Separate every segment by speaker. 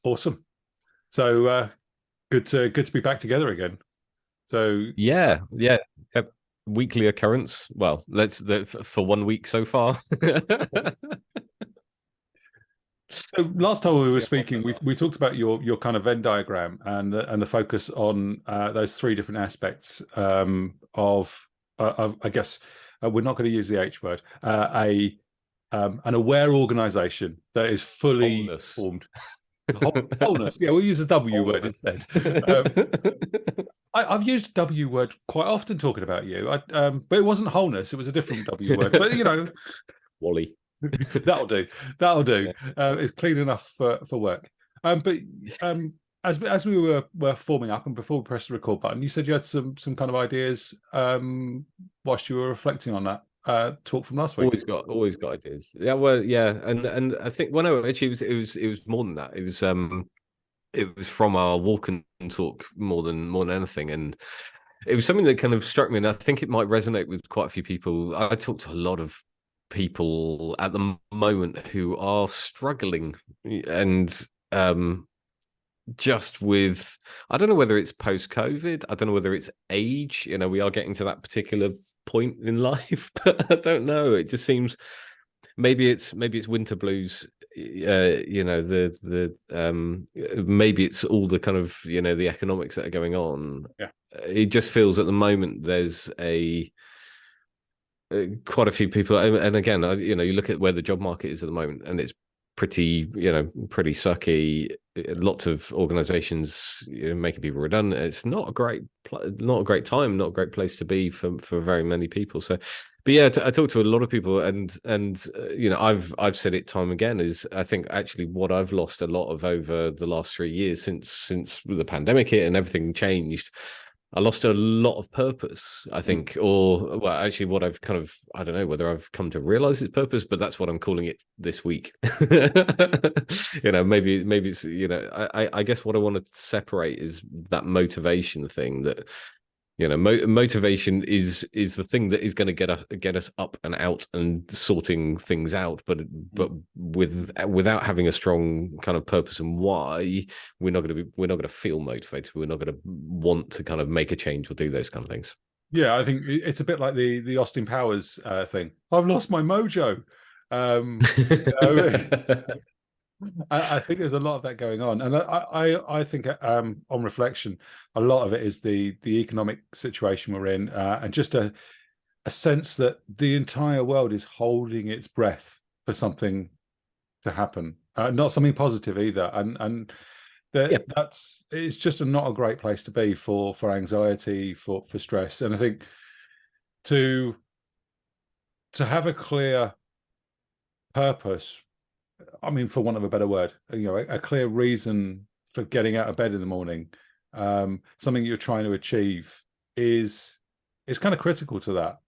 Speaker 1: Awesome. So good to be back together again. So
Speaker 2: Yeah. Weekly occurrence. Well, for 1 week so far.
Speaker 1: so last time we were
Speaker 2: See how
Speaker 1: speaking,
Speaker 2: that
Speaker 1: we
Speaker 2: lasts.
Speaker 1: talked about your kind of Venn diagram and the focus on those three different aspects of I guess we're not going to use the H word, a an aware organization that is fully
Speaker 2: Wholeness.
Speaker 1: formed. Wholeness. Yeah, we'll use the W word
Speaker 2: Wholeness.
Speaker 1: instead. I've used W word quite often talking about you, but it wasn't wholeness. It was a different W word. But
Speaker 2: Wally.
Speaker 1: that'll do. That'll do.
Speaker 2: Yeah.
Speaker 1: It's clean enough for work. But as we were forming up and before we pressed the record button, you said you had some kind of ideas whilst you were reflecting on that talk from last week.
Speaker 2: Always got ideas. Yeah, well, yeah, and I think actually it was more than that. It was from our walk and talk more than anything, and it was something that kind of struck me, and I think it might resonate with quite a few people. I talk to a lot of people at the moment who are struggling, and just with, I don't know whether it's post-COVID, I don't know whether it's age. We are getting to that particular point in life, but I don't know. It just seems maybe it's winter blues. Maybe it's all the kind of the economics that are going on.
Speaker 1: Yeah.
Speaker 2: It just feels at the moment there's quite a few people, and again, you look at where the job market is at the moment, and it's pretty sucky. Lots of organizations making people redundant. It's not a great time, not a great place to be for very many people. So, but yeah, I talk to a lot of people, and I've said it time again, is I think actually what I've lost a lot of over the last 3 years since the pandemic hit and everything changed. I lost a lot of purpose, I think, or well, actually, what I've kind of, I don't know whether I've come to realize its purpose, but that's what I'm calling it this week. Maybe it's, I guess what I want to separate is that motivation thing. That motivation is the thing that is going to get us up and out and sorting things out, but without having a strong kind of purpose and why, we're not going to feel motivated. We're not going to want to kind of make a change or do those kind of things.
Speaker 1: Yeah, I think it's a bit like the Austin Powers thing. I've lost my mojo. I think there's a lot of that going on, and I think on reflection, a lot of it is the economic situation we're in, and just a sense that the entire world is holding its breath for something to happen, not something positive either, and
Speaker 2: Yeah.
Speaker 1: that's it's just not a great place to be for anxiety, for stress, and I think to have a clear purpose, I mean, for want of a better word, a clear reason for getting out of bed in the morning, something you're trying to achieve is kind of critical to that.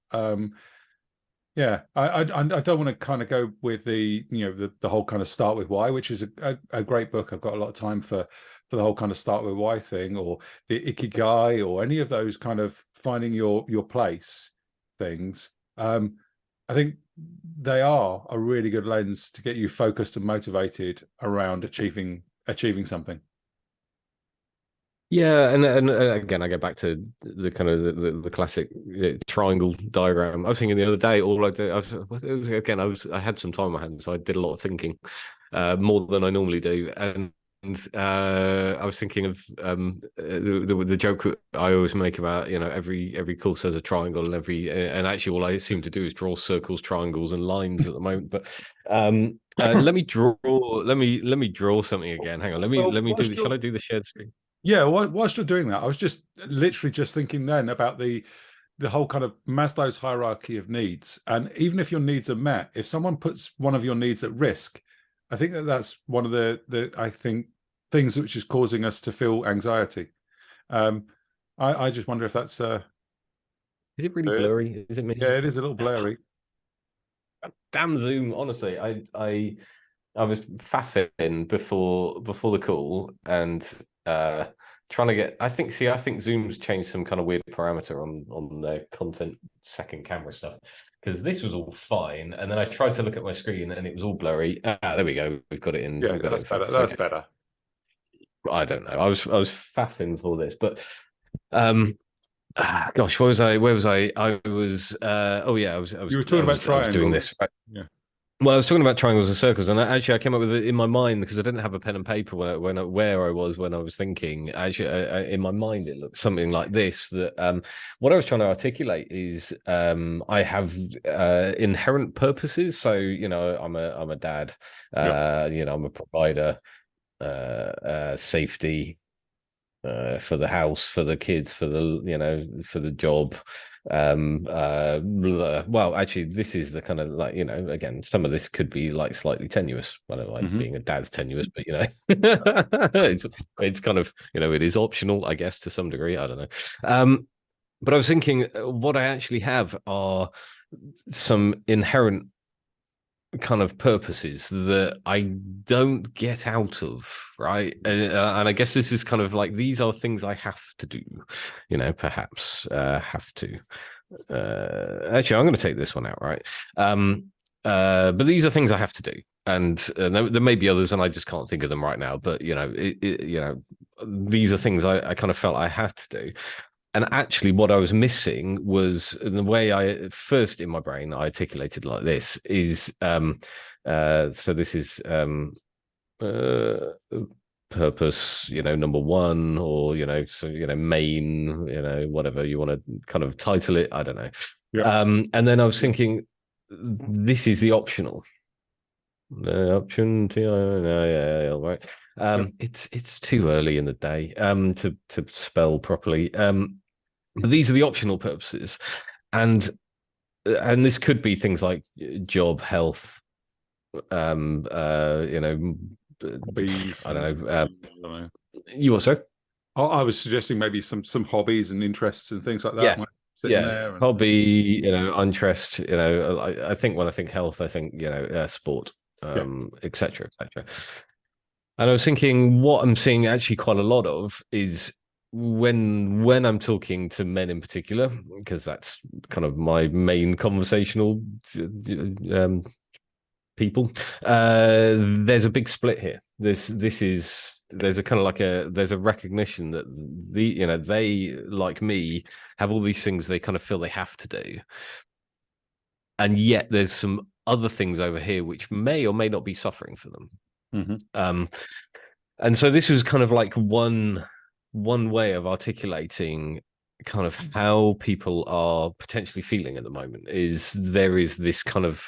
Speaker 1: Yeah, I don't want to kind of go with the whole kind of start with why, which is a great book. I've got a lot of time for the whole kind of start with why thing, or the ikigai, or any of those kind of finding your place things. I think they are a really good lens to get you focused and motivated around achieving something.
Speaker 2: Yeah, and again, I go back to the kind of the classic triangle diagram. I was thinking the other day, all I did, I had some time on my hands, so I did a lot of thinking, more than I normally do, and I was thinking of the joke I always make about every course has a triangle, and actually all I seem to do is draw circles, triangles, and lines at the moment. But let me draw something again. Hang on,
Speaker 1: Well,
Speaker 2: let me do. Shall I do the shared screen?
Speaker 1: yeah, whilst you're doing that, I was just literally just thinking then about the whole kind of Maslow's hierarchy of needs. And even if your needs are met, if someone puts one of your needs at risk, I think that's one of the I think things which is causing us to feel anxiety. I just wonder if that's
Speaker 2: Is it really blurry? Is it me?
Speaker 1: yeah, it is a little blurry.
Speaker 2: Damn Zoom! Honestly, I was faffing before the call and trying to get. I think Zoom's changed some kind of weird parameter on their content second camera stuff, because this was all fine, and then I tried to look at my screen and it was all blurry. There we go. We've got it in.
Speaker 1: Yeah,
Speaker 2: We've got it
Speaker 1: that's
Speaker 2: in
Speaker 1: better.
Speaker 2: focus.
Speaker 1: That's
Speaker 2: Okay.
Speaker 1: better.
Speaker 2: I don't know. I was faffing for this, but gosh, what was I? Where was I? I was. Oh yeah,
Speaker 1: You were talking about
Speaker 2: I was doing
Speaker 1: triangles.
Speaker 2: this.
Speaker 1: Yeah.
Speaker 2: Well, I was talking about triangles and circles, and actually, I came up with it in my mind because I didn't have a pen and paper where I was when I was thinking. Actually, in my mind, it looked something like this. That what I was trying to articulate is I have inherent purposes. So I'm a dad.
Speaker 1: Yep.
Speaker 2: I'm a provider, safety, for the house, for the kids, for the job. Well, actually, this is the kind of like, again, some of this could be like slightly tenuous. I don't like being a dad's tenuous, but it's kind of, it is optional, I guess, to some degree. I don't know. But I was thinking what I actually have are some inherent kind of purposes that I don't get out of, right? And I guess this is kind of like, these are things I have to do, perhaps have to. Actually, I'm going to take this one out, right? But these are things I have to do. And there may be others, and I just can't think of them right now. But these are things I kind of felt I had to do. And actually, what I was missing was the way I first in my brain I articulated like this is so this is purpose, number one, or so main, whatever you want to kind of title it. I don't know.
Speaker 1: Yep.
Speaker 2: And then I was thinking, this is the optional. The option to yeah, right. It's too early in the day to spell properly. But these are the optional purposes, and this could be things like job, health,
Speaker 1: Hobbies.
Speaker 2: I don't know.
Speaker 1: I don't know.
Speaker 2: You also,
Speaker 1: I was suggesting maybe some hobbies and interests and things like that.
Speaker 2: yeah,
Speaker 1: Might sit in
Speaker 2: yeah,
Speaker 1: there and...
Speaker 2: hobby, interest. I think when I think health, I think sport,
Speaker 1: Yeah.
Speaker 2: etc., etc. And I was thinking, what I'm seeing actually quite a lot of is when I'm talking to men in particular, because that's kind of my main conversational people. There's a big split here. There's a kind of like there's a recognition that they, like me, have all these things they kind of feel they have to do, and yet there's some other things over here which may or may not be suffering for them. And so this was kind of like one way of articulating kind of how people are potentially feeling at the moment. Is there is this kind of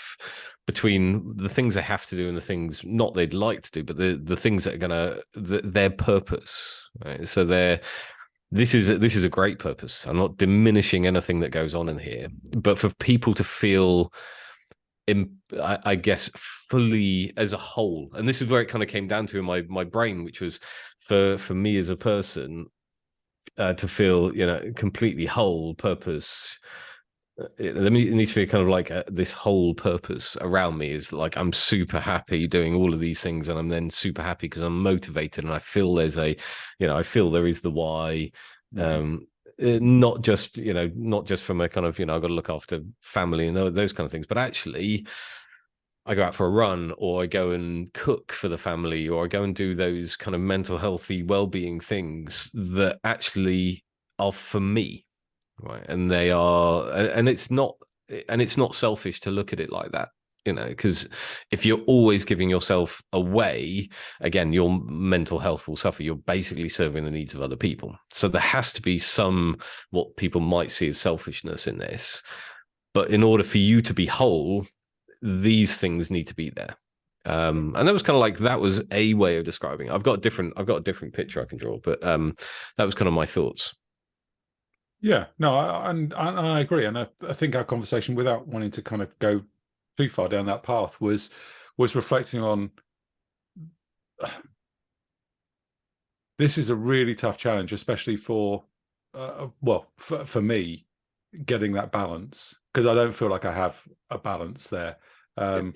Speaker 2: between the things they have to do and the things not they'd like to do, but the things that are gonna their purpose, right? So this is a great purpose. I'm not diminishing anything that goes on in here, but for people to feel I guess fully as a whole, and this is where it kind of came down to in my brain, which was for me as a person to feel completely whole purpose. It needs to be kind of like this whole purpose around me is like I'm super happy doing all of these things, and I'm then super happy because I'm motivated and I feel there's I feel there is the why. Not just from a kind of I've got to look after family and those kind of things, but actually I go out for a run, or I go and cook for the family, or I go and do those kind of mental healthy well-being things that actually are for me, right? And they are, and it's not selfish to look at it like that. Because if you're always giving yourself away, again, your mental health will suffer. You're basically serving the needs of other people. So there has to be some, what people might see as selfishness in this. But in order for you to be whole, these things need to be there. And that was kind of like, that was a way of describing it. I've got a different picture I can draw, but that was kind of my thoughts.
Speaker 1: Yeah, no, I agree. And I think our conversation, without wanting to kind of go too far down that path, was reflecting on this is a really tough challenge, especially for for me, getting that balance, because I don't feel like I have a balance there. I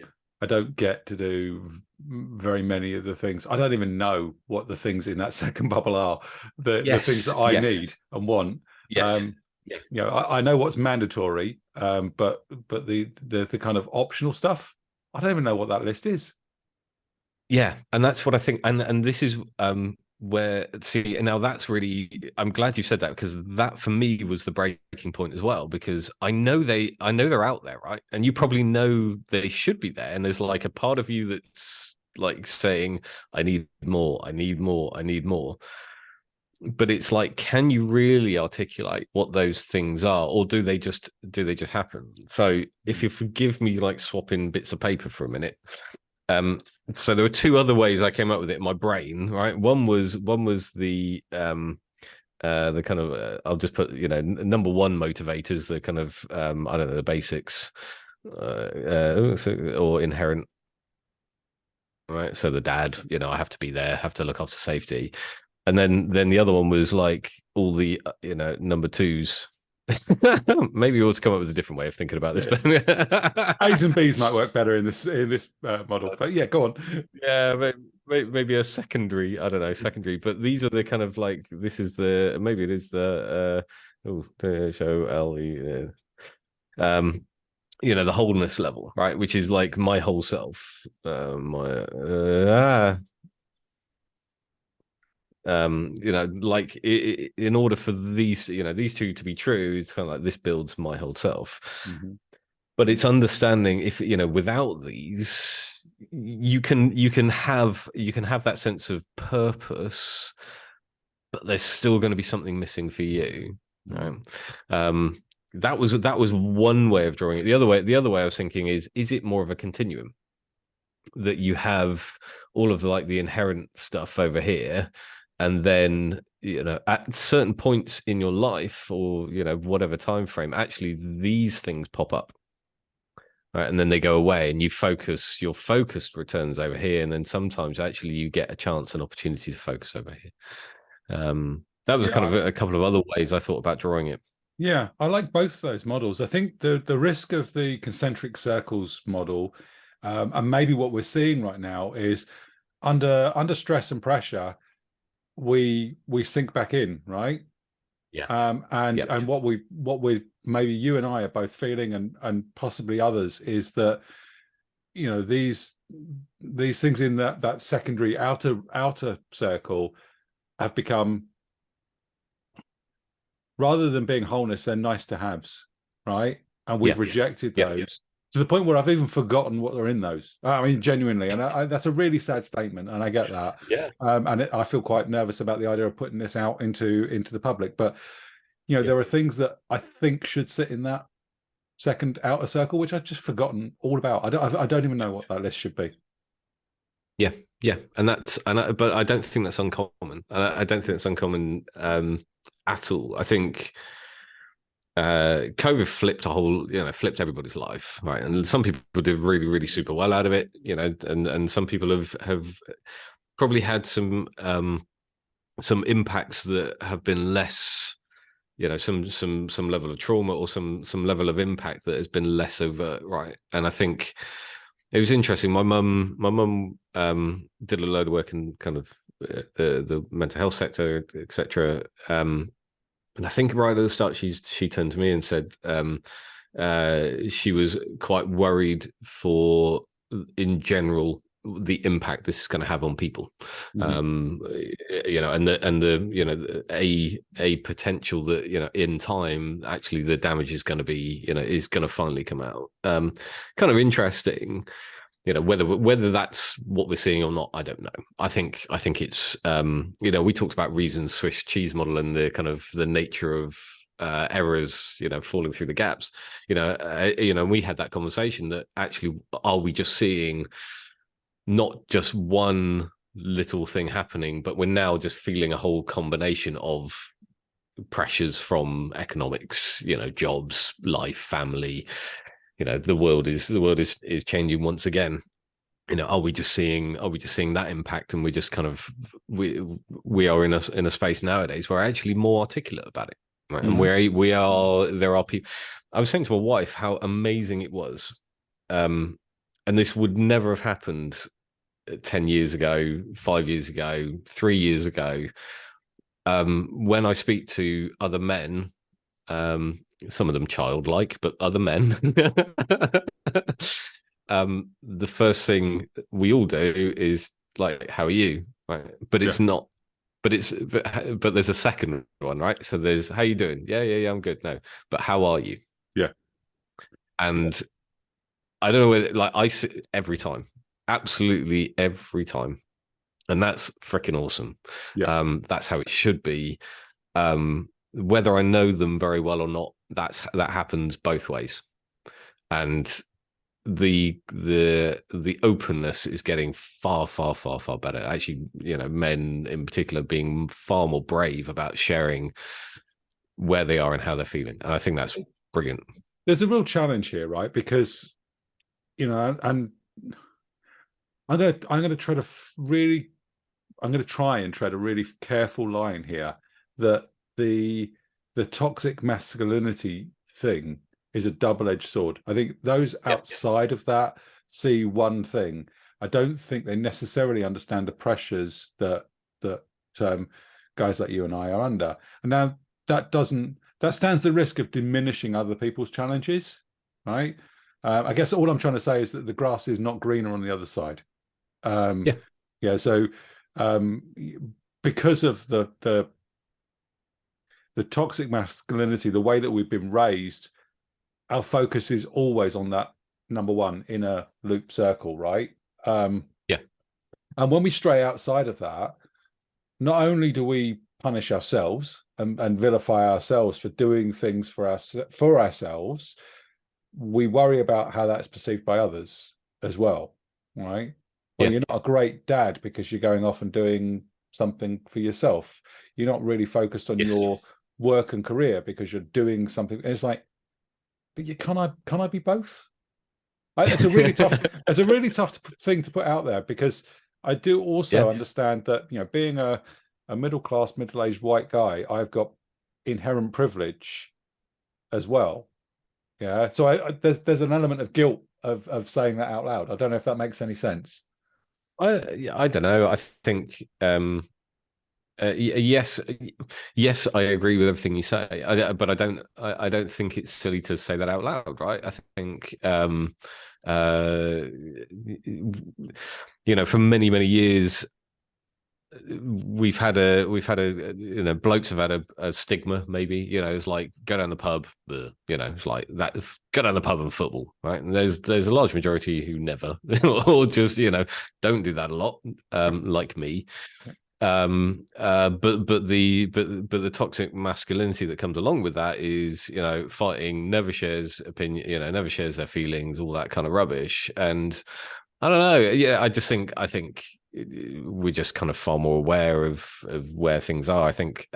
Speaker 1: don't get to do very many of the things. I don't even know what the things in that second bubble are, the things that I need and want. I know what's mandatory, but the kind of optional stuff, I don't even know what that list is.
Speaker 2: Yeah, and that's what I think. And this is where see, and now that's really, I'm glad you said that, because that for me was the breaking point as well, because I know they're out there, right? And you probably know they should be there, and there's like a part of you that's like saying, I need more, I need more, I need more. But it's like, can you really articulate what those things are, or do they just happen? So if you forgive me like swapping bits of paper for a minute, so there were two other ways I came up with it in my brain, right? One was the kind of I'll just put, you know, number one motivators, the kind of I don't know, the basics, or inherent, right? So the dad, you know, I have to be there, have to look after safety. And then the other one was like all the you know, number twos. Maybe we ought to come up with a different way of thinking about this.
Speaker 1: Yeah. A's and B's might work better in this model. But yeah, go on.
Speaker 2: Yeah, maybe a secondary. I don't know, secondary. But these are the kind of like, this is the, maybe it is the H-O-L-E. You know, the wholeness level, right? Which is like my whole self. You know, like in order for these, you know, these two to be true, it's kind of like this builds my whole self.
Speaker 1: Mm-hmm.
Speaker 2: But it's understanding, if you know, without these, you can have that sense of purpose, but there's still going to be something missing for you, right? That was one way of drawing it. The other way I was thinking is it more of a continuum, that you have all of like the inherent stuff over here, and then, you know, at certain points in your life, or, you know, whatever time frame, actually these things pop up, right? And then they go away, and your focus returns over here, and then sometimes actually you get a chance, an opportunity to focus over here. That was kind of a couple of other ways I thought about drawing it.
Speaker 1: Yeah, I like both of those models. I think the risk of the concentric circles model, and maybe what we're seeing right now, is under stress and pressure, we sink back in, right?
Speaker 2: Yeah.
Speaker 1: And what we maybe you and I are both feeling, and possibly others, is that, you know, these things in that secondary outer circle have become, rather than being wholeness, they're nice to haves, right? And we've rejected those to the point where I've even forgotten what are in those. I mean, genuinely, and that's a really sad statement, and I get that.
Speaker 2: Yeah.
Speaker 1: And I feel quite nervous about the idea of putting this out into the public. But, you know, there are things that I think should sit in that second outer circle, which I've just forgotten all about. I don't even know what that list should be.
Speaker 2: Yeah, but I don't think that's uncommon. I don't think it's uncommon at all. I think COVID flipped everybody's life, right? And some people did really, really super well out of it, you know, and some people have probably had some impacts that have been less, you know, some level of trauma, or some level of impact that has been less overt, right? And I think it was interesting. My mum did a load of work in kind of the mental health sector, etc. And I think right at the start, she turned to me and said she was quite worried for, in general, the impact this is going to have on people. You know, and the you know, a potential that, you know, in time actually the damage is going to be, you know, is going to finally come out. Kind of interesting. You know, whether that's what we're seeing or not, I don't know. I think it's you know, we talked about Reason's Swiss cheese model and the kind of the nature of errors, you know, falling through the gaps. You know, we had that conversation that actually, are we just seeing not just one little thing happening, but we're now just feeling a whole combination of pressures from economics, you know, jobs, life, family. You know, the world is changing once again. You know, are we just seeing that impact, and we just kind of we are in a space nowadays where actually more articulate about it, right? And there are people. I was saying to my wife how amazing it was, and this would never have happened 10 years ago, 5 years ago, 3 years ago. When I speak to other men, some of them childlike, but other men, the first thing we all do is like, how are you? Right? But it's not but there's a second one, right? So there's, how you doing? Yeah, I'm good. No, but how are you?
Speaker 1: Yeah.
Speaker 2: And I don't know whether, like, every time, absolutely every time, and that's freaking awesome.
Speaker 1: Yeah.
Speaker 2: That's how it should be. Whether I know them very well or not, that happens both ways. And the openness is getting far better. Actually, men in particular being far more brave about sharing where they are and how they're feeling, and I think that's brilliant.
Speaker 1: There's a real challenge here, right? Because and I'm gonna try and tread a really careful line here, that the toxic masculinity thing is a double-edged sword. I think those outside of that see one thing. I don't think they necessarily understand the pressures that guys like you and I are under. And now that stands the risk of diminishing other people's challenges, right? I guess all I'm trying to say is that the grass is not greener on the other side. So because of the toxic masculinity, the way that we've been raised, our focus is always on that number one inner loop circle, right? And when we stray outside of that, not only do we punish ourselves and vilify ourselves for doing things for ourselves, we worry about how that's perceived by others as well, right? Well, you're not a great dad because you're going off and doing something for yourself. You're not really focused on your work and career because you're doing something. And it's like, but can I be both? It's a really tough. It's a really tough thing to put out there, because I do also understand that, being a middle-class, middle-aged white guy, I've got inherent privilege as well. Yeah, so there's an element of guilt of saying that out loud. I don't know if that makes any sense.
Speaker 2: I don't know. I think yes, I agree with everything you say. But I don't think it's silly to say that out loud, right? I think for many years we've had a blokes have had a stigma, maybe. It's like, go down the pub, it's like that, go down the pub and football, right? And there's a large majority who never or just don't do that a lot, like me. But the toxic masculinity that comes along with that is, fighting, never shares opinion, never shares their feelings, all that kind of rubbish. And I don't know. I think we're just kind of far more aware of where things are. I think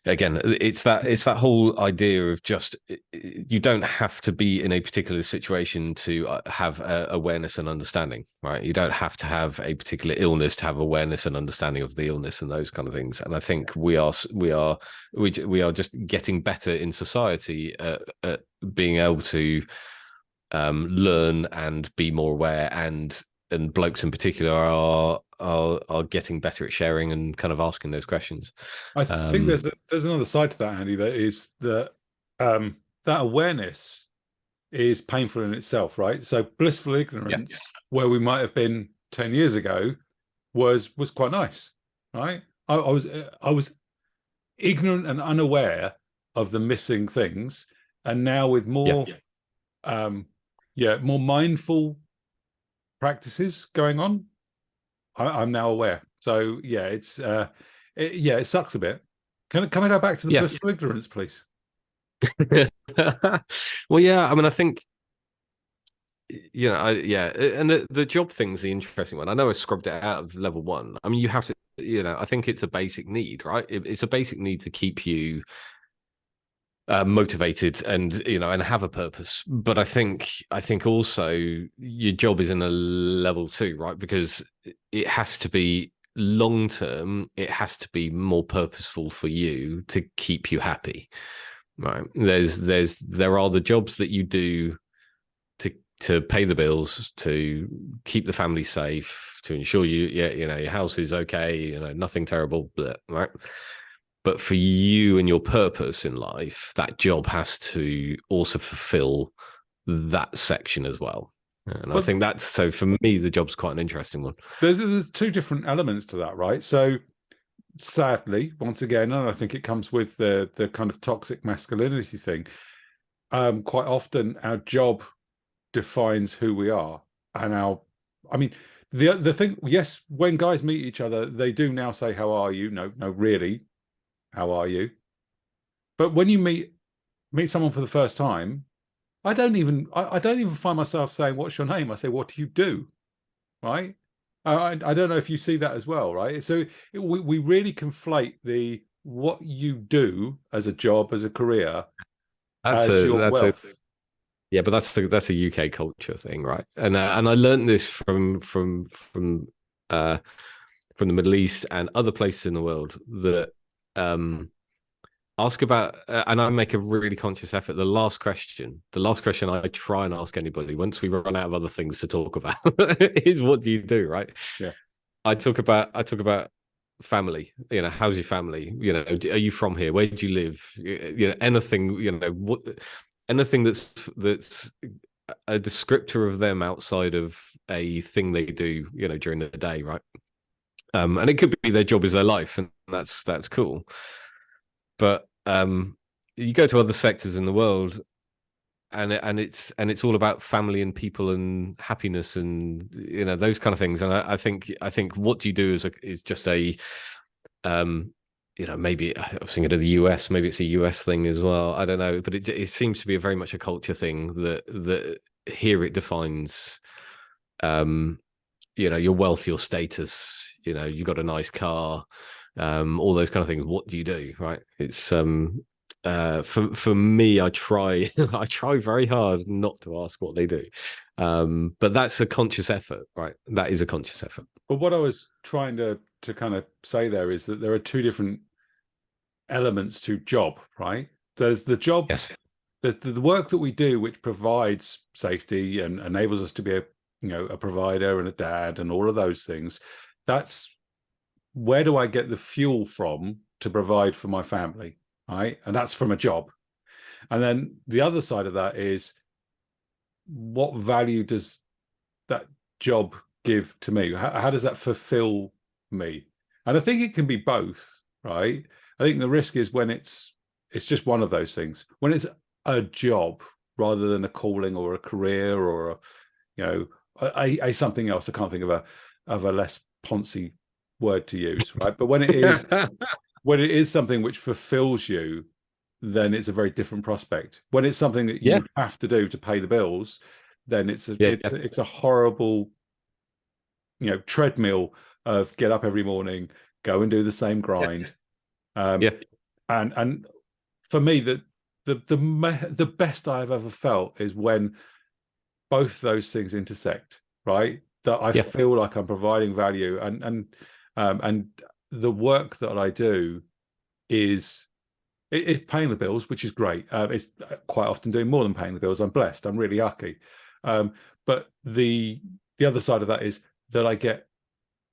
Speaker 2: again, it's that whole idea of just, you don't have to be in a particular situation to have awareness and understanding, right? You don't have to have a particular illness to have awareness and understanding of the illness and those kind of things. And I think we are just getting better in society at being able to learn and be more aware, and blokes in particular are getting better at sharing and kind of asking those questions.
Speaker 1: I think there's another side to that, Andy, that is that that awareness is painful in itself, right? So blissful ignorance, where we might have been 10 years ago, was quite nice, right? I was ignorant and unaware of the missing things, and now with more more mindful practices going on, I'm now aware. So it sucks a bit. Can I go back to the blissful ignorance, please?
Speaker 2: Well, I mean, I think and the job thing's the interesting one. I know I scrubbed it out of level 1. I mean, you have to, I think it's a basic need, right? It's a basic need to keep you motivated and and have a purpose. But I think also your job is in a level 2, right? Because it has to be long term. It has to be more purposeful for you to keep you happy, right? There are the jobs that you do to pay the bills, to keep the family safe, to ensure your house is okay, nothing terrible, right? But for you and your purpose in life, that job has to also fulfill that section as well. And I
Speaker 1: But
Speaker 2: think that's, so for me, the job's quite an interesting one.
Speaker 1: there's two different elements to that, right? So sadly, once again, and I think it comes with the kind of toxic masculinity thing, quite often our job defines who we are. And I mean, the thing, yes, when guys meet each other, they do now say, how are you? No, no, really, how are you? But when you meet someone for the first time, I don't even find myself saying, what's your name? I say, what do you do? Right? I don't know if you see that as well, right? So we really conflate the what you do as a job, as a career, as your
Speaker 2: That's a
Speaker 1: wealth.
Speaker 2: Yeah, but that's a UK culture thing, right? And I learned this uh from the Middle East and other places in the world, that um ask about, and I make a really conscious effort. The last question I try and ask anybody once we run out of other things to talk about is, what do you do, right?
Speaker 1: Yeah.
Speaker 2: I talk about family. You know, how's your family? You know, are you from here? Where do you live? You know, anything. You know, what, anything that's a descriptor of them outside of a thing they do. You know, during the day, right? And it could be their job is their life, and that's cool. But you go to other sectors in the world, and it's all about family and people and happiness, and you know, those kind of things. And I think what do you do is just a um you know, maybe I was thinking of the US, maybe it's a US thing as well. I don't know, but it seems to be a very much a culture thing, that here it defines you know, your wealth, your status, you know, you got a nice car, all those kind of things. What do you do, right? It's for me, I try I try very hard not to ask what they do, but that's a conscious effort, right? That is a conscious effort.
Speaker 1: But what I was trying to kind of say there is that there are two different elements to job, right? There's the job,
Speaker 2: Yes.
Speaker 1: the work that we do, which provides safety and enables us to be a provider and a dad and all of those things. That's where do I get the fuel from to provide for my family, right? And that's from a job. And then the other side of that is, what value does that job give to me? How does that fulfill me? And I think it can be both, right? I think the risk is when it's just one of those things. When it's a job rather than a calling or a career or a something else. I can't think of a less poncy word to use, right? But when it is something which fulfills you, then it's a very different prospect. When it's something that
Speaker 2: Yeah.
Speaker 1: you have to do to pay the bills, then it's
Speaker 2: Yeah.
Speaker 1: a horrible, treadmill of get up every morning, go and do the same grind.
Speaker 2: Yeah.
Speaker 1: And for me, the best I've ever felt is when both those things intersect, right? That I
Speaker 2: Yeah.
Speaker 1: feel like I'm providing value, and the work that I do is it's paying the bills, which is great. It's quite often doing more than paying the bills. I'm blessed. I'm really lucky. But the other side of that is that I get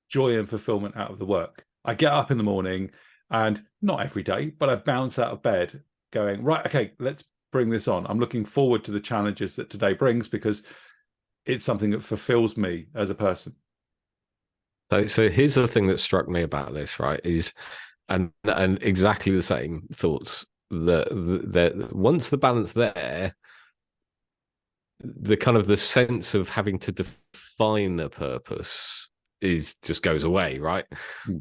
Speaker 1: joy and fulfillment out of the work. I get up in the morning, and not every day, but I bounce out of bed going, right, okay, let's bring this on. I'm looking forward to the challenges that today brings, because it's something that fulfills me as a person.
Speaker 2: So here's the thing that struck me about this, right? Is and exactly the same thoughts, that once the balance there, the kind of the sense of having to define a purpose is just goes away, right?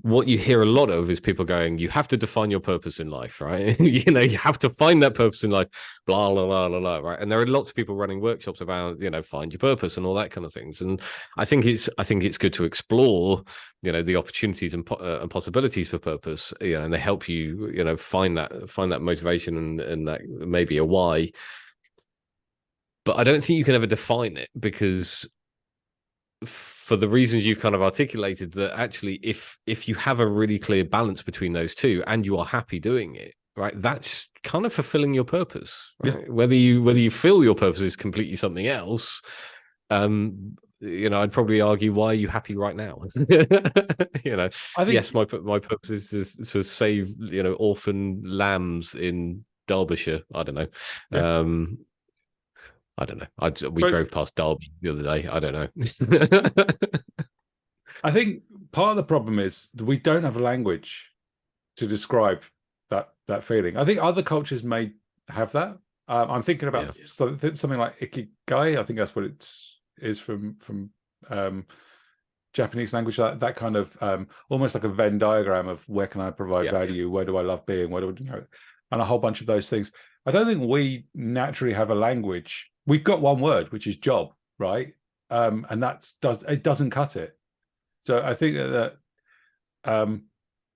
Speaker 2: What you hear a lot of is people going, you have to define your purpose in life, right? You know, you have to find that purpose in life, blah, blah, blah, blah, blah, right? And there are lots of people running workshops about, you know, find your purpose and all that kind of things. And I think it's good to explore, you know, the opportunities and possibilities for purpose, you know, and they help you, you know, find that motivation and that maybe a why. But I don't think you can ever define it, because for the reasons you've kind of articulated, that actually if you have a really clear balance between those two and you are happy doing it, right, that's kind of fulfilling your purpose, right?
Speaker 1: Yeah.
Speaker 2: Whether you feel your purpose is completely something else, you know, I'd probably argue, why are you happy right now? You know,
Speaker 1: I think,
Speaker 2: yes, my purpose is to save, you know, orphan lambs in Derbyshire. I don't know.
Speaker 1: yeah.
Speaker 2: I don't know. We
Speaker 1: But
Speaker 2: drove past Derby the other day. I don't know.
Speaker 1: I think part of the problem is that we don't have a language to describe that feeling. I think other cultures may have that. I'm thinking about something like ikigai. I think that's what it is from Japanese language. That kind of almost like a Venn diagram of where can I provide value, where do I love being, where do I, and a whole bunch of those things. I don't think we naturally have a language. We've got one word, which is job, right? And it doesn't cut it. So I think that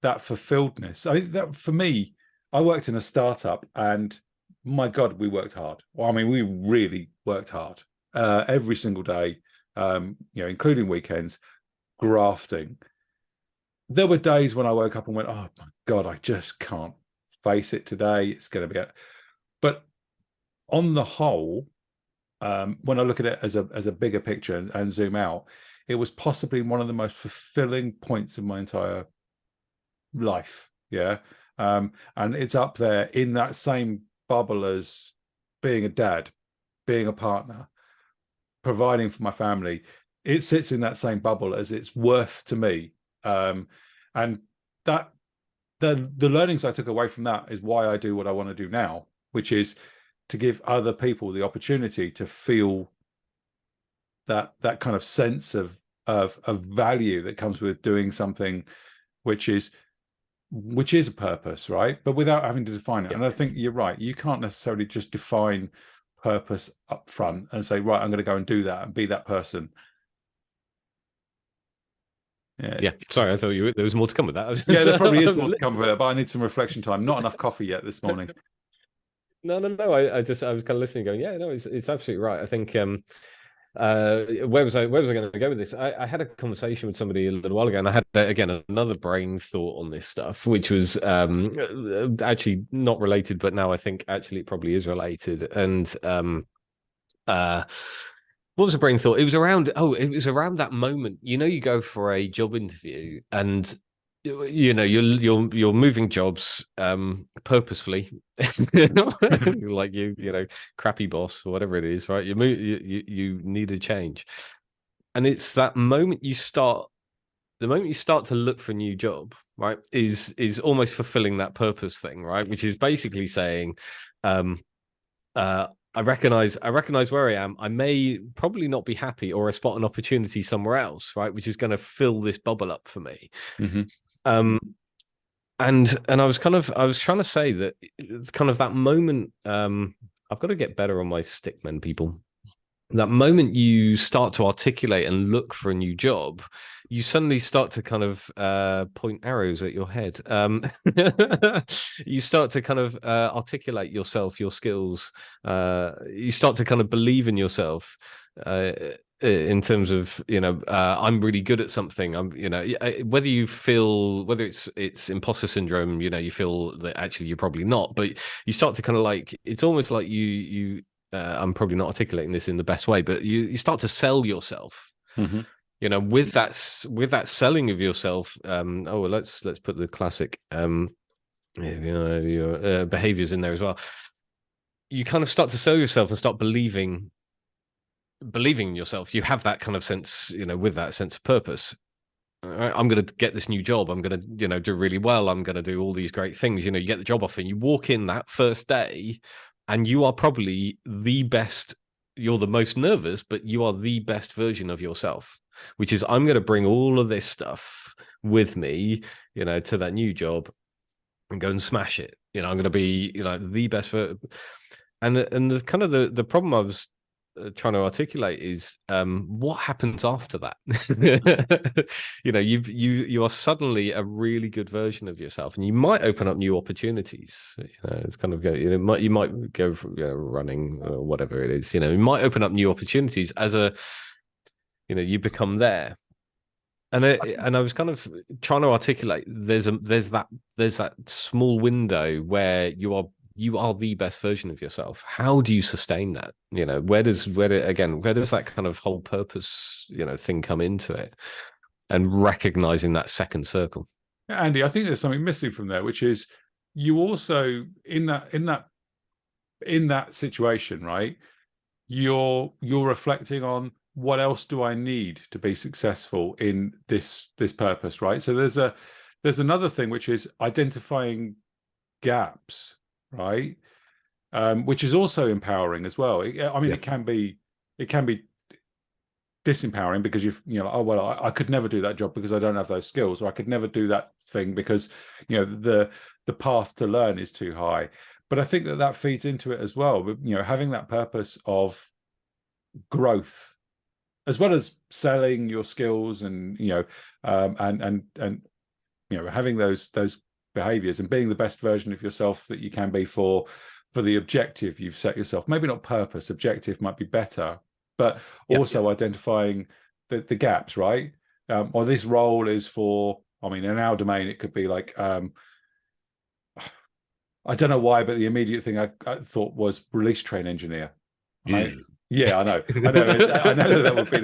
Speaker 1: fulfilledness. I think that for me, I worked in a startup, and my God, we worked hard. Well, I mean, we really worked hard every single day, including weekends, grafting. There were days when I woke up and went, "Oh my God, I just can't face it today. It's going to be." But on the whole, when I look at it as a bigger picture and zoom out, it was possibly one of the most fulfilling points of my entire life. And it's up there in that same bubble as being a dad, being a partner, providing for my family. It sits in that same bubble as it's worth to me. And that the learnings I took away from that is why I do what I want to do now, which is to give other people the opportunity to feel that kind of sense of value that comes with doing something which is a purpose, right? But without having to define it. And I think you're right. You can't necessarily just define purpose up front and say, right, I'm going to go and do that and be that person.
Speaker 2: Yeah. Sorry, I thought there was more to come with that.
Speaker 1: There probably is more to come with it, but I need some reflection time. Not enough coffee yet this morning.
Speaker 2: No. I was kind of listening, going, yeah, no, it's absolutely right. I think where was I going to go with this? I had a conversation with somebody a little while ago, and I had again another brain thought on this stuff, which was actually not related, but now I think actually it probably is related. And what was a brain thought? It was around that moment. You go for a job interview, and you're moving jobs purposefully, like crappy boss or whatever it is, right? You need a change, and it's that moment you start to look for a new job, right? Is almost fulfilling that purpose thing, right? Which is basically saying, I recognize where I am. I may probably not be happy, or I spot an opportunity somewhere else, right? Which is going to fill this bubble up for me.
Speaker 1: Mm-hmm.
Speaker 2: And I was trying to say that kind of that moment, I've got to get better on my stickmen, people. That moment you start to articulate and look for a new job, you suddenly start to kind of point arrows at your head. You start to kind of articulate yourself, your skills. You start to kind of believe in yourself. In terms of I'm really good at something. Whether it's imposter syndrome, you feel that actually you're probably not, but you start to kind of like, it's almost like you I'm probably not articulating this in the best way, but you start to sell yourself.
Speaker 1: Mm-hmm.
Speaker 2: With that selling of yourself. Let's put the classic behaviors in there as well. You kind of start to sell yourself and start believing in yourself. You have that kind of sense, with that sense of purpose. I'm going to get this new job. I'm going to, do really well. I'm going to do all these great things. You get the job offer, and you walk in that first day, and you are probably the best. You're the most nervous, but you are the best version of yourself, which is, I'm going to bring all of this stuff with me, to that new job and go and smash it. I'm going to be, the best. And the kind of the problem I was trying to articulate is what happens after that. You are suddenly a really good version of yourself, and you might open up new opportunities. It's kind of you might go for running or whatever it is. You might open up new opportunities as you become there. And I was kind of trying to articulate, there's that small window where you are the best version of yourself. How do you sustain that? Where does that kind of whole purpose, thing come into it, and recognizing that second circle?
Speaker 1: Andy, I think there's something missing from there, which is you also in that situation, right? you're reflecting on what else do I need to be successful in this purpose, right? So there's another thing, which is identifying gaps, right? Which is also empowering as well. I mean, it can be disempowering because oh well, I could never do that job because I don't have those skills, or I could never do that thing because the path to learn is too high. But I think that feeds into it as well. Having that purpose of growth, as well as selling your skills, and having those behaviors and being the best version of yourself that you can be for the objective you've set yourself. Maybe not purpose, objective might be better, but also identifying the gaps, right? Or this role is for, in our domain, it could be like, I don't know why, but the immediate thing I thought was release train engineer. Right? Yeah, I know that would be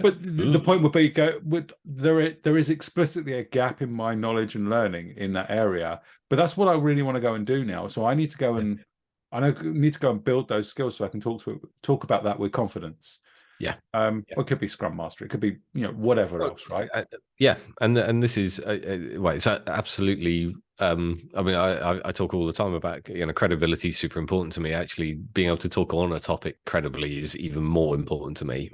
Speaker 1: but the point would be, there is explicitly a gap in my knowledge and learning in that area, but that's what I really want to go and do now. So I need to go and build those skills so I can talk about that with confidence. It could be Scrum Master, it could be whatever else, right?
Speaker 2: And this is it's absolutely. I talk all the time about credibility is super important to me. Actually, being able to talk on a topic credibly is even more important to me.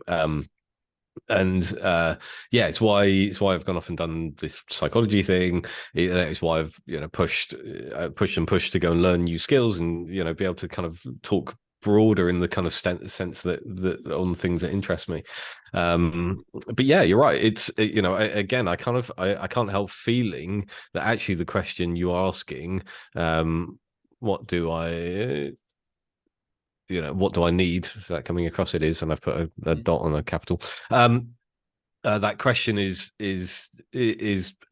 Speaker 2: It's why I've gone off and done this psychology thing. It's why I've pushed to go and learn new skills and be able to kind of talk broader in the kind of sense that on things that interest me. But yeah, you're right. It's again, I can't help feeling that actually the question you're asking, what do I need? So that coming across it is, and I've put a dot on a capital. That question is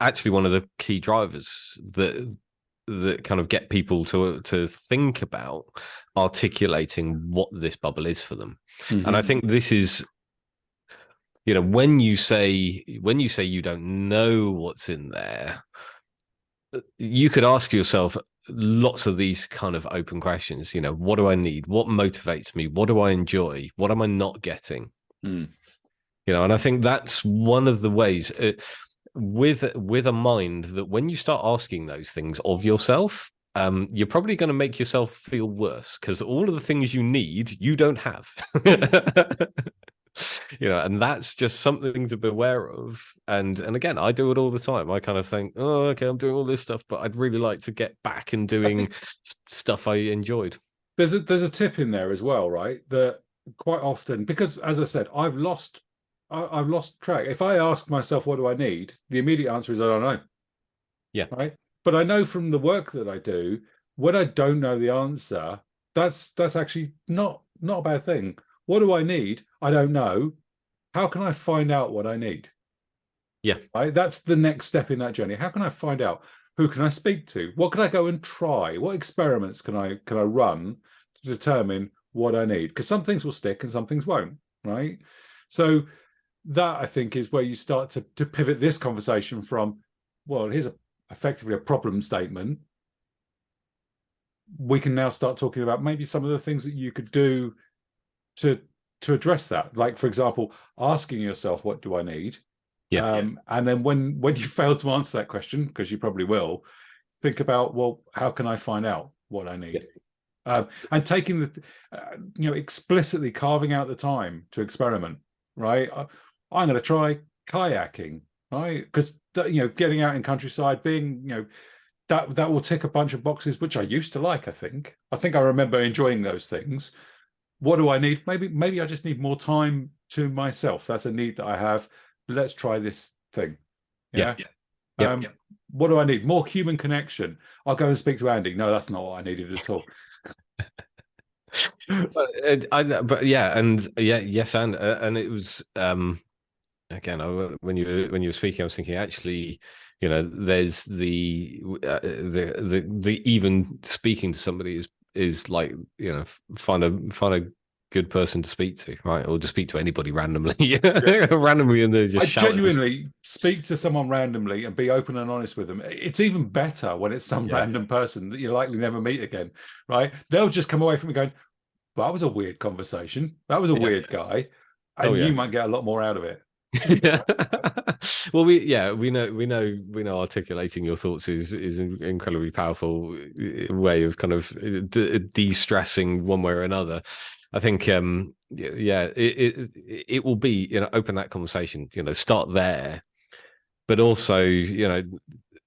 Speaker 2: actually one of the key drivers that kind of get people to think about articulating what this bubble is for them. And I think this is, when you say you don't know what's in there, you could ask yourself lots of these kind of open questions. What do I need? What motivates me? What do I enjoy? What am I not getting? And I think that's one of the ways with a mind that when you start asking those things of yourself, you're probably going to make yourself feel worse, because all of the things you need, you don't have. And that's just something to beware of. And again, I do it all the time. I kind of think, oh, okay, I'm doing all this stuff, but I'd really like to get back and doing stuff I enjoyed.
Speaker 1: There's a tip in there as well, right? That quite often, because as I said, I've lost track. If I ask myself, what do I need? The immediate answer is, I don't know.
Speaker 2: Yeah.
Speaker 1: Right. But I know from the work that I do, when I don't know the answer, that's actually not a bad thing. What do I need? I don't know. How can I find out what I need?
Speaker 2: Yeah.
Speaker 1: Right. That's the next step in that journey. How can I find out? Who can I speak to? What can I go and try? What experiments can I run to determine what I need? Because some things will stick and some things won't. Right. So that, I think, is where you start to pivot this conversation from, well, here's effectively a problem statement. We can now start talking about maybe some of the things that you could do to address that. Like, for example, asking yourself, what do I need? And then when you fail to answer that question, because you probably will, think about, well, how can I find out what I need? And taking explicitly carving out the time to experiment, right? I'm going to try kayaking, right? Because getting out in countryside, being that will tick a bunch of boxes, which I used to like. I think I remember enjoying those things. What do I need? Maybe I just need more time to myself. That's a need that I have. Let's try this thing. Yeah. What do I need? More human connection. I'll go and speak to Andy. No, that's not what I needed at all.
Speaker 2: Yes, and it was again, when you were speaking, I was thinking, actually, there's the even speaking to somebody is like, find a good person to speak to, right? Or to speak to anybody randomly. Randomly, and they just
Speaker 1: genuinely speak to someone randomly and be open and honest with them. It's even better when it's some random person that you likely never meet again, right? They'll just come away from it going, well, that was a weird conversation. That was a weird guy. And you might get a lot more out of it.
Speaker 2: Well, we know articulating your thoughts is an incredibly powerful way of kind of de-stressing one way or another. I think it will be, open that conversation, start there, but also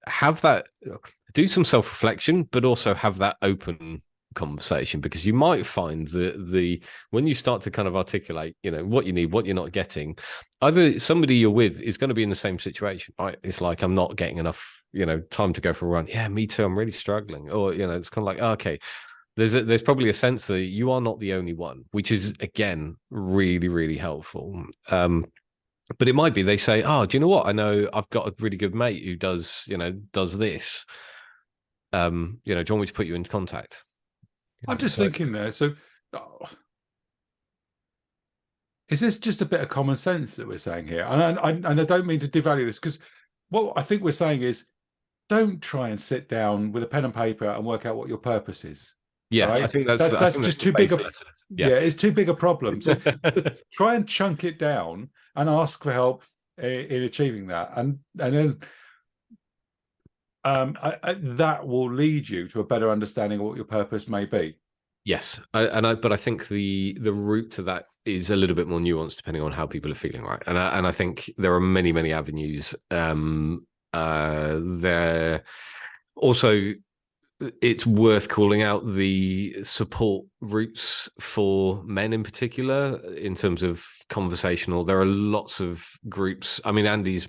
Speaker 2: have that, do some self-reflection, but also have that open conversation, because you might find that when you start to kind of articulate what you need, what you're not getting, either somebody you're with is going to be in the same situation, right? It's like, I'm not getting enough time to go for a run. Yeah, me too, I'm really struggling. Or it's kind of like, okay, there's probably a sense that you are not the only one, which is again really, really helpful. But it might be they say, oh, do you know what, I know I've got a really good mate who does this, do you want me to put you into contact?
Speaker 1: I'm just thinking there. So, is this just a bit of common sense that we're saying here? And I don't mean to devalue this, because what I think we're saying is, don't try and sit down with a pen and paper and work out what your purpose is.
Speaker 2: Yeah,
Speaker 1: right?
Speaker 2: I think that's
Speaker 1: just too big. It's too big a problem. So try and chunk it down and ask for help in achieving that, and then that will lead you to a better understanding of what your purpose may be.
Speaker 2: Yes, but I think the route to that is a little bit more nuanced depending on how people are feeling, right? And I think there are many avenues. There also, it's worth calling out the support routes for men in particular in terms of conversational. There are lots of groups. I mean, Andy's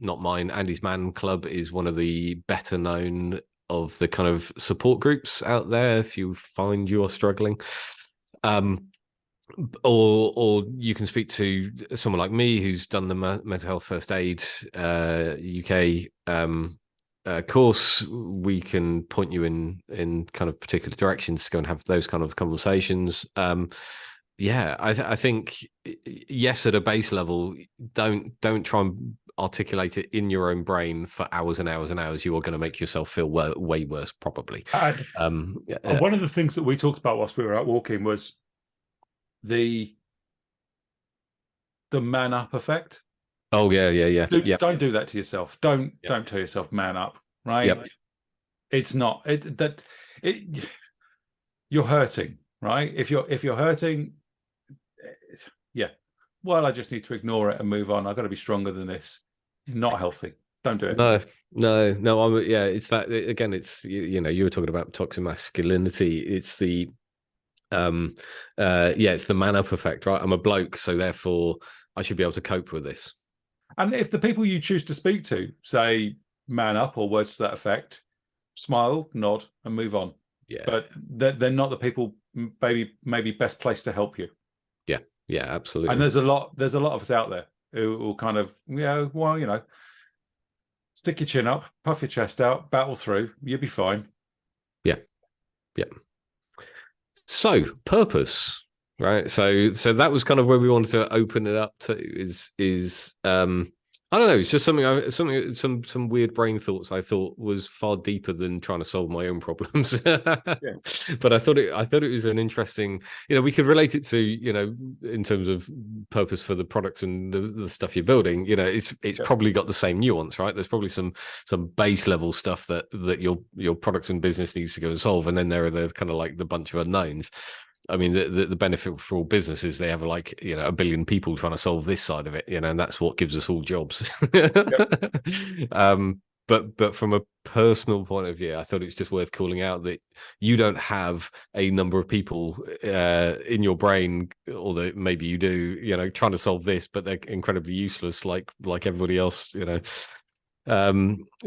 Speaker 2: not mine. Andy's Man Club is one of the better known of the kind of support groups out there if you find you are struggling. Or you can speak to someone like me who's done the mental health first aid UK course. We can point you in kind of particular directions to go and have those kind of conversations. I think yes, at a base level, don't try and articulate it in your own brain for hours and hours and hours. You are going to make yourself feel way worse, probably.
Speaker 1: One of the things that we talked about whilst we were out walking was the man up effect.
Speaker 2: Oh yeah.
Speaker 1: Don't do that to yourself. Don't tell yourself man up, right?
Speaker 2: Yep.
Speaker 1: It's not you're hurting, right? If you're hurting, well, I just need to ignore it and move on. I've got to be stronger than this. Not healthy. Don't do it.
Speaker 2: No. It's that again. It's you were talking about toxic masculinity. It's the it's the man up effect, right? I'm a bloke, so therefore I should be able to cope with this.
Speaker 1: And if the people you choose to speak to say man up or words to that effect, smile, nod, and move on.
Speaker 2: Yeah.
Speaker 1: But they're not the people maybe best placed to help you.
Speaker 2: Yeah, absolutely.
Speaker 1: And there's a lot of us out there who will kind of, stick your chin up, puff your chest out, battle through, you'll be fine.
Speaker 2: Yeah. So purpose, right? So that was kind of where we wanted to open it up to is I don't know. It's just some weird brain thoughts I thought was far deeper than trying to solve my own problems. But I thought it was an interesting. We could relate it to in terms of purpose for the products and the stuff you're building. It's probably got the same nuance, right? There's probably some base level stuff that your product and business needs to go and solve, and then there are the kind of like the bunch of unknowns. I mean, the benefit for all businesses, they have like, a billion people trying to solve this side of it, and that's what gives us all jobs. But from a personal point of view, I thought it's just worth calling out that you don't have a number of people in your brain, although maybe you do, trying to solve this, but they're incredibly useless, like everybody else,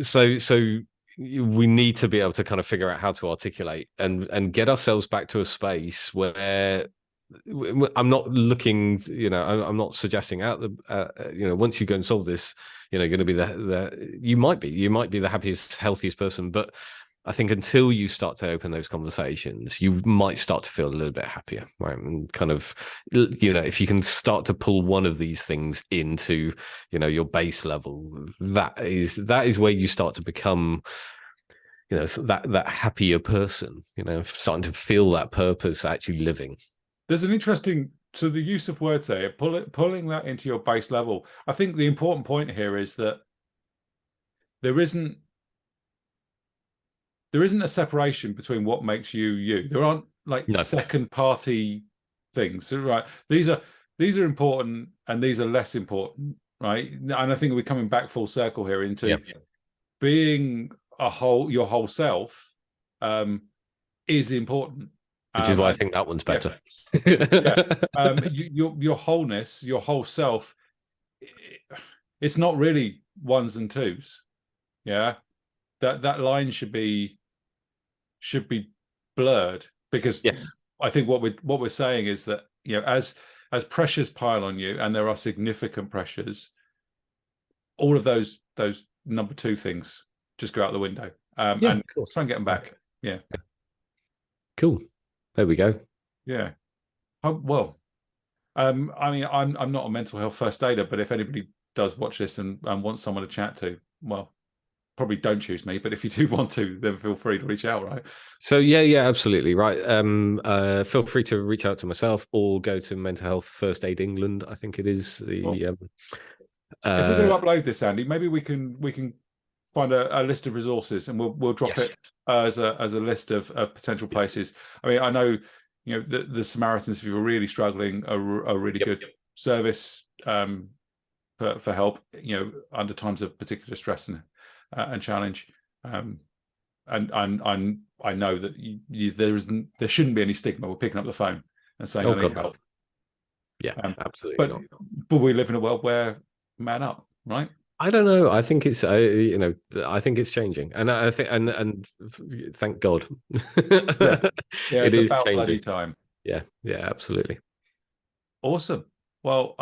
Speaker 2: So we need to be able to kind of figure out how to articulate and get ourselves back to a space where I'm not looking, I'm not suggesting once you go and solve this, going to be you might be the happiest, healthiest person. But I think until you start to open those conversations, you might start to feel a little bit happier, right? And kind of, if you can start to pull one of these things into, your base level, that is where you start to become, that happier person, starting to feel that purpose, actually living.
Speaker 1: There's an interesting, so the use of words there, pulling that into your base level. I think the important point here is that there isn't a separation between what makes you you. There aren't like second party things, right? These are important and these are less important, right? And I think we're coming back full circle here into being your whole self is important.
Speaker 2: Which is why I think that one's better.
Speaker 1: Your wholeness, your whole self, it's not really ones and twos. Yeah. That line should be blurred, because I think what we're saying is that, you know, as pressures pile on you, and there are significant pressures, all of those number two things just go out the window, and try and get them back. Yeah.
Speaker 2: Cool. There we go.
Speaker 1: Yeah. Well, I mean, I'm not a mental health first aider, but if anybody does watch this and wants someone to chat to, well, probably don't choose me, but if you do want to, then feel free to reach out, right?
Speaker 2: So yeah, absolutely right. Feel free to reach out to myself or go to Mental Health First Aid England, I think it is. If we're going
Speaker 1: to upload this, Andy, maybe we can find a list of resources, and we'll drop it as a list of potential places. I mean, I know, you know, the Samaritans, if you were really struggling, are a really good service for help, you know, under times of particular stress and challenge. And I know that there shouldn't be any stigma with picking up the phone and saying, I need help.
Speaker 2: Yeah, absolutely.
Speaker 1: But we live in a world where man up, right?
Speaker 2: I don't know. I think it's you know, I think it's changing, and I think and thank God.
Speaker 1: It is about changing. Bloody time.
Speaker 2: Yeah, absolutely.
Speaker 1: Awesome. Well,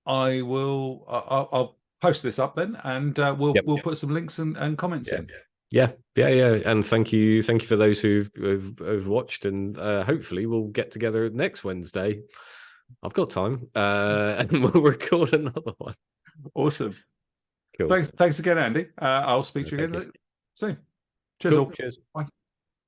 Speaker 1: I'll post this up then, and we'll put some links and comments in.
Speaker 2: Yeah. And thank you for those who've watched, and hopefully we'll get together next Wednesday. I've got time, and we'll record another one.
Speaker 1: Awesome. Cool. Thanks again, Andy. I'll speak to you again soon. Cheers.
Speaker 2: Cheers.
Speaker 1: Bye.